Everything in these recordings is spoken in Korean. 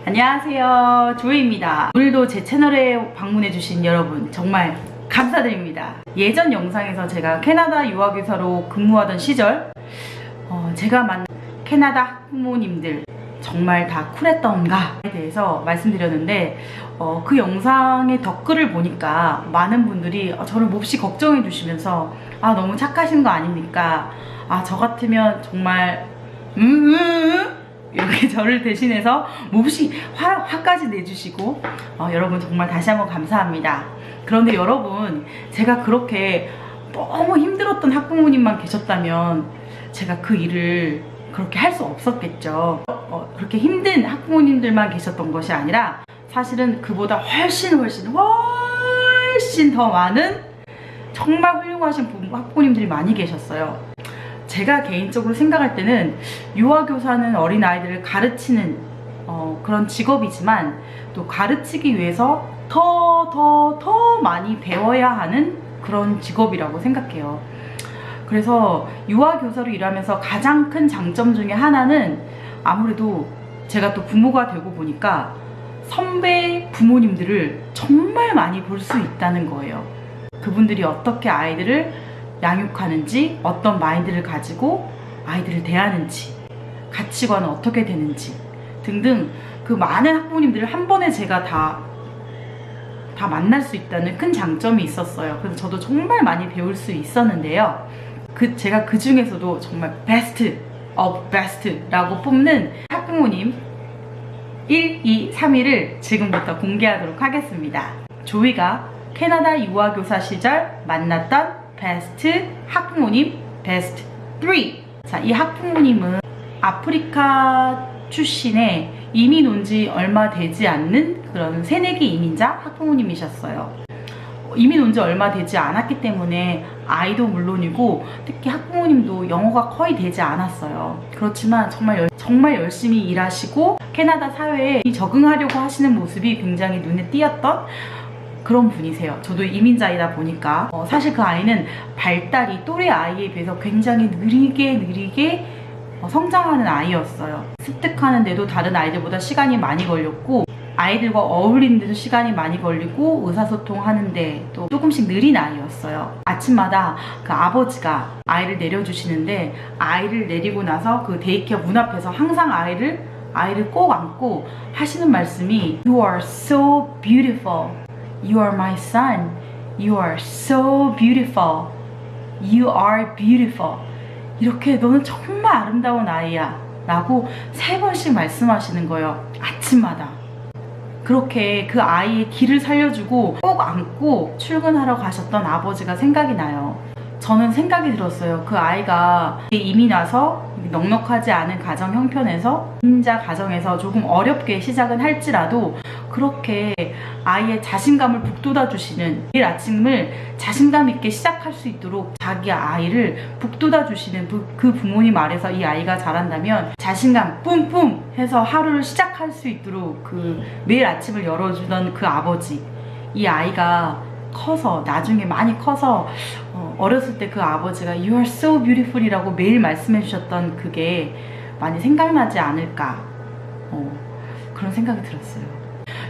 안녕하세요, 조이입니다. 오늘도 제 채널에 방문해주신 여러분 정말 감사드립니다. 예전 영상에서 제가 캐나다 유학교사로 근무하던 시절 제가 만난 캐나다 학부모님들 정말 다 쿨했던가에 대해서 말씀드렸는데 그 영상의 댓글을 보니까 많은 분들이 저를 몹시 걱정해 주시면서 너무 착하신 거 아닙니까? 저 같으면 정말 이렇게 저를 대신해서 몹시 화까지 내주시고 여러분 정말 다시 한번 감사합니다. 그런데 여러분, 제가 그렇게 너무 힘들었던 학부모님만 계셨다면 제가 그 일을 그렇게 할 수 없었겠죠. 그렇게 힘든 학부모님들만 계셨던 것이 아니라 사실은 그보다 훨씬 더 많은 정말 훌륭하신 학부모님들이 많이 계셨어요. 제가 개인적으로 생각할 때는 유아교사는 어린아이들을 가르치는 그런 직업이지만 또 가르치기 위해서 더 많이 배워야 하는 그런 직업이라고 생각해요. 그래서 유아교사로 일하면서 가장 큰 장점 중에 하나는 아무래도 제가 또 부모가 되고 보니까 선배 부모님들을 정말 많이 볼 수 있다는 거예요. 그분들이 어떻게 아이들을 양육하는지, 어떤 마인드를 가지고 아이들을 대하는지, 가치관은 어떻게 되는지 등등 그 많은 학부모님들을 한 번에 제가 다 만날 수 있다는 큰 장점이 있었어요. 그래서 저도 정말 많이 배울 수 있었는데요. 제가 그 중에서도 정말 베스트 오브 베스트라고 뽑는 학부모님 1, 2, 3위를 지금부터 공개하도록 하겠습니다. 조이가 캐나다 유아교사 시절 만났던 베스트 학부모님 베스트 3. 자, 이 학부모님은 아프리카 출신의 이민 온 지 얼마 되지 않는 그런 새내기 이민자 학부모님이셨어요. 이민 온 지 얼마 되지 않았기 때문에 아이도 물론이고 특히 학부모님도 영어가 거의 되지 않았어요. 그렇지만 정말 열심히 일하시고 캐나다 사회에 적응하려고 하시는 모습이 굉장히 눈에 띄었던 그런 분이세요. 저도 이민자이다 보니까 사실 그 아이는 발달이 또래 아이에 비해서 굉장히 느리게 성장하는 아이였어요. 습득하는데도 다른 아이들보다 시간이 많이 걸렸고 아이들과 어울리는데도 시간이 많이 걸리고 의사소통하는데 또 조금씩 느린 아이였어요. 아침마다 그 아버지가 아이를 내려주시는데 아이를 내리고 나서 그 데이케어 문 앞에서 항상 아이를 꼭 안고 하시는 말씀이 You are so beautiful. You are my son. You are so beautiful. You are beautiful. 이렇게 너는 정말 아름다운 아이야 라고 3번씩 말씀하시는 거예요. 아침마다. 그렇게 그 아이의 기를 살려주고 꼭 안고 출근하러 가셨던 아버지가 생각이 나요. 저는 생각이 들었어요. 그 아이가 이미 나서 넉넉하지 않은 가정 형편에서 임자 가정에서 조금 어렵게 시작은 할지라도 그렇게 아이의 자신감을 북돋아 주시는, 매일 아침을 자신감 있게 시작할 수 있도록 자기 아이를 북돋아 주시는 그 부모님 아래서 이 아이가 자란다면 자신감 뿜뿜 해서 하루를 시작할 수 있도록 그 매일 아침을 열어주던 그 아버지, 이 아이가 커서 나중에 많이 커서 어렸을 때 그 아버지가 You are so beautiful 이라고 매일 말씀해 주셨던 그게 많이 생각나지 않을까 그런 생각이 들었어요.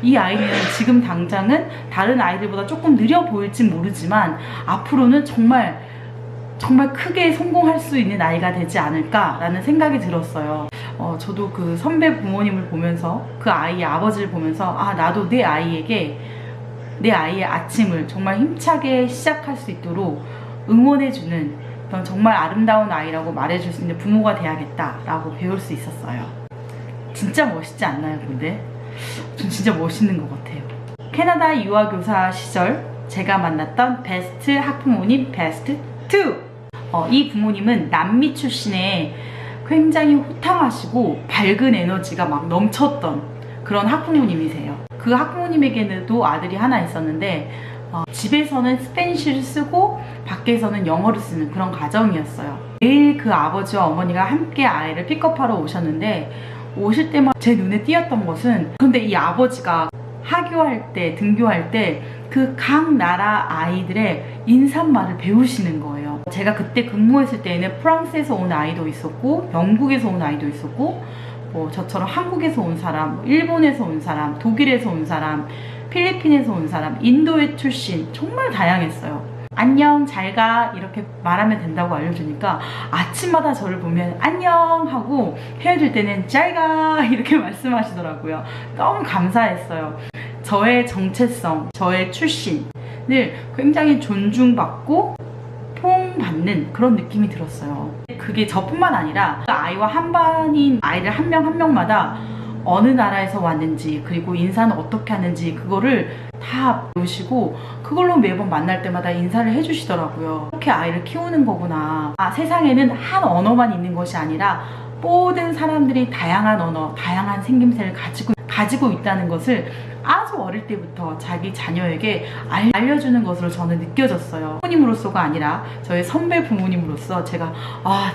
이 아이는 지금 당장은 다른 아이들보다 조금 느려 보일진 모르지만 앞으로는 정말 크게 성공할 수 있는 아이가 되지 않을까라는 생각이 들었어요. 저도 그 선배 부모님을 보면서 그 아이의 아버지를 보면서 나도 내 아이의 아침을 정말 힘차게 시작할 수 있도록 응원해주는 그런 정말 아름다운 아이라고 말해줄 수 있는 부모가 돼야겠다라고 배울 수 있었어요. 진짜 멋있지 않나요, 근데? 전 진짜 멋있는 것 같아요. 캐나다 유아교사 시절 제가 만났던 베스트 학부모님 베스트 2. 이 부모님은 남미 출신의 굉장히 호탕하시고 밝은 에너지가 막 넘쳤던 그런 학부모님이세요. 그 학부모님에게도 아들이 하나 있었는데 집에서는 스페니쉬를 쓰고 밖에서는 영어를 쓰는 그런 가정이었어요. 매일 그 아버지와 어머니가 함께 아이를 픽업하러 오셨는데 오실 때마다 제 눈에 띄었던 것은, 근데 이 아버지가 하교할 때, 등교할 때 그 각 나라 아이들의 인사말을 배우시는 거예요. 제가 그때 근무했을 때에는 프랑스에서 온 아이도 있었고 영국에서 온 아이도 있었고 뭐 저처럼 한국에서 온 사람, 일본에서 온 사람, 독일에서 온 사람, 필리핀에서 온 사람, 인도의 출신, 정말 다양했어요. 안녕, 잘가 이렇게 말하면 된다고 알려주니까 아침마다 저를 보면 안녕 하고 헤어질 때는 잘가 이렇게 말씀하시더라고요. 너무 감사했어요. 저의 정체성, 저의 출신을 굉장히 존중받고 포용받는 그런 느낌이 들었어요. 그게 저뿐만 아니라 아이와 한반인 아이들 한 명 한 명마다 어느 나라에서 왔는지, 그리고 인사는 어떻게 하는지 그거를 다 배우시고 그걸로 매번 만날 때마다 인사를 해주시더라고요. 이렇게 아이를 키우는 거구나. 세상에는 한 언어만 있는 것이 아니라 모든 사람들이 다양한 언어, 다양한 생김새를 가지고 있다는 것을 아주 어릴 때부터 자기 자녀에게 알려주는 것으로 저는 느껴졌어요. 부모님으로서가 아니라 저의 선배 부모님으로서 제가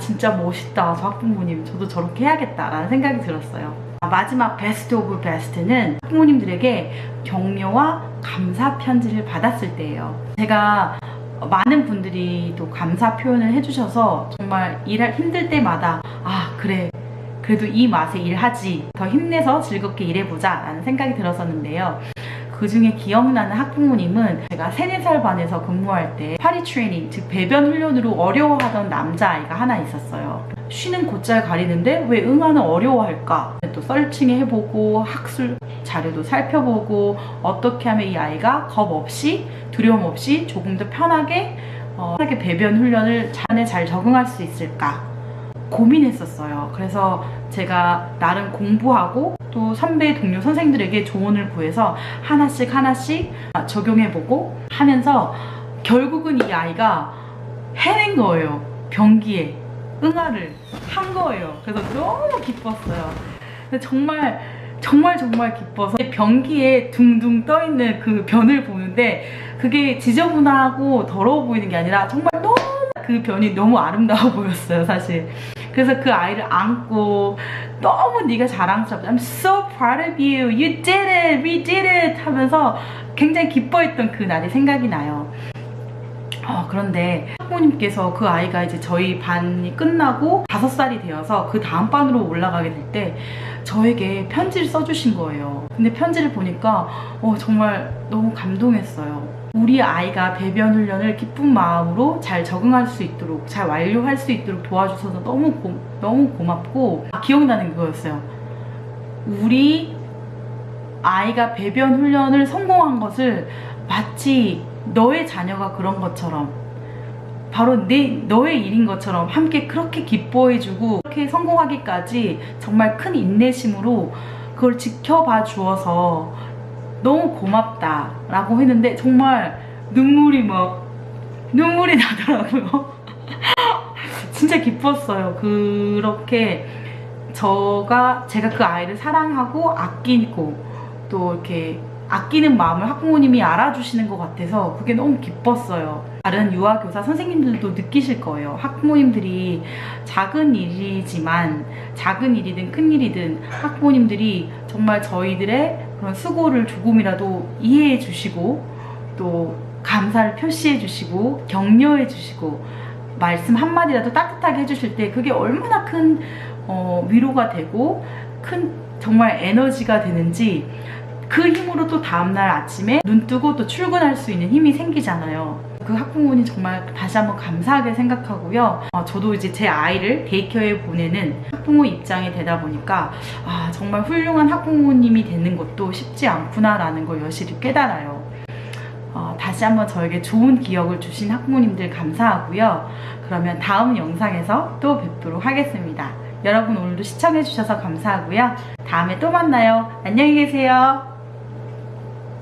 진짜 멋있다, 저 학부모님 저도 저렇게 해야겠다라는 생각이 들었어요. 마지막 베스트 오브 베스트는 부모님들에게 격려와 감사 편지를 받았을 때예요. 제가 많은 분들이 또 감사 표현을 해주셔서 정말 일할 힘들 때마다 그래, 그래도 이 맛에 일하지, 더 힘내서 즐겁게 일해보자 라는 생각이 들었었는데요. 그 중에 기억나는 학부모님은 제가 3, 4살 반에서 근무할 때 파리 트레이닝, 즉 배변 훈련으로 어려워하던 남자아이가 하나 있었어요. 쉬는 곧잘 가리는데 왜 응아는 어려워할까? 또 서칭해보고 학술 자료도 살펴보고 어떻게 하면 이 아이가 겁 없이 두려움 없이 조금 더 편하게 배변 훈련을 잘 적응할 수 있을까 고민했었어요. 그래서 제가 나름 공부하고 또 선배 동료 선생님들에게 조언을 구해서 하나씩 적용해보고 하면서 결국은 이 아이가 해낸 거예요. 변기에 응아를 한 거예요. 그래서 너무 기뻤어요. 정말 기뻐서 변기에 둥둥 떠있는 그 변을 보는데 그게 지저분하고 더러워 보이는 게 아니라 정말 너무 그 변이 너무 아름다워 보였어요, 사실. 그래서 그 아이를 안고 너무 네가 자랑스럽다, I'm so proud of you, you did it, we did it 하면서 굉장히 기뻐했던 그 날이 생각이 나요. 그런데 학부모님께서 그 아이가 이제 저희 반이 끝나고 5살이 되어서 그 다음 반으로 올라가게 될 때 저에게 편지를 써주신 거예요. 근데 편지를 보니까 정말 너무 감동했어요. 우리 아이가 배변 훈련을 기쁜 마음으로 잘 적응할 수 있도록, 잘 완료할 수 있도록 도와주셔서 너무 고맙고, 기억나는 그거였어요. 우리 아이가 배변 훈련을 성공한 것을 마치 너의 자녀가 그런 것처럼, 바로 너의 일인 것처럼 함께 그렇게 기뻐해주고 그렇게 성공하기까지 정말 큰 인내심으로 그걸 지켜봐 주어서 너무 고맙다 라고 했는데 정말 눈물이 나더라고요. 진짜 기뻤어요. 그렇게 제가 그 아이를 사랑하고 아끼고 또 이렇게 아끼는 마음을 학부모님이 알아주시는 것 같아서 그게 너무 기뻤어요. 다른 유아교사 선생님들도 느끼실 거예요. 학부모님들이 작은 일이지만, 작은 일이든 큰 일이든 학부모님들이 정말 저희들의 그런 수고를 조금이라도 이해해 주시고 또 감사를 표시해 주시고 격려해 주시고 말씀 한마디라도 따뜻하게 해주실 때 그게 얼마나 큰 위로가 되고 큰 정말 에너지가 되는지, 그 힘으로 또 다음날 아침에 눈 뜨고 또 출근할 수 있는 힘이 생기잖아요. 그 학부모님 정말 다시 한번 감사하게 생각하고요. 저도 이제 제 아이를 데이케어에 보내는 학부모 입장이 되다 보니까 정말 훌륭한 학부모님이 되는 것도 쉽지 않구나 라는 걸 여실히 깨달아요. 다시 한번 저에게 좋은 기억을 주신 학부모님들 감사하고요. 그러면 다음 영상에서 또 뵙도록 하겠습니다. 여러분 오늘도 시청해주셔서 감사하고요. 다음에 또 만나요. 안녕히 계세요.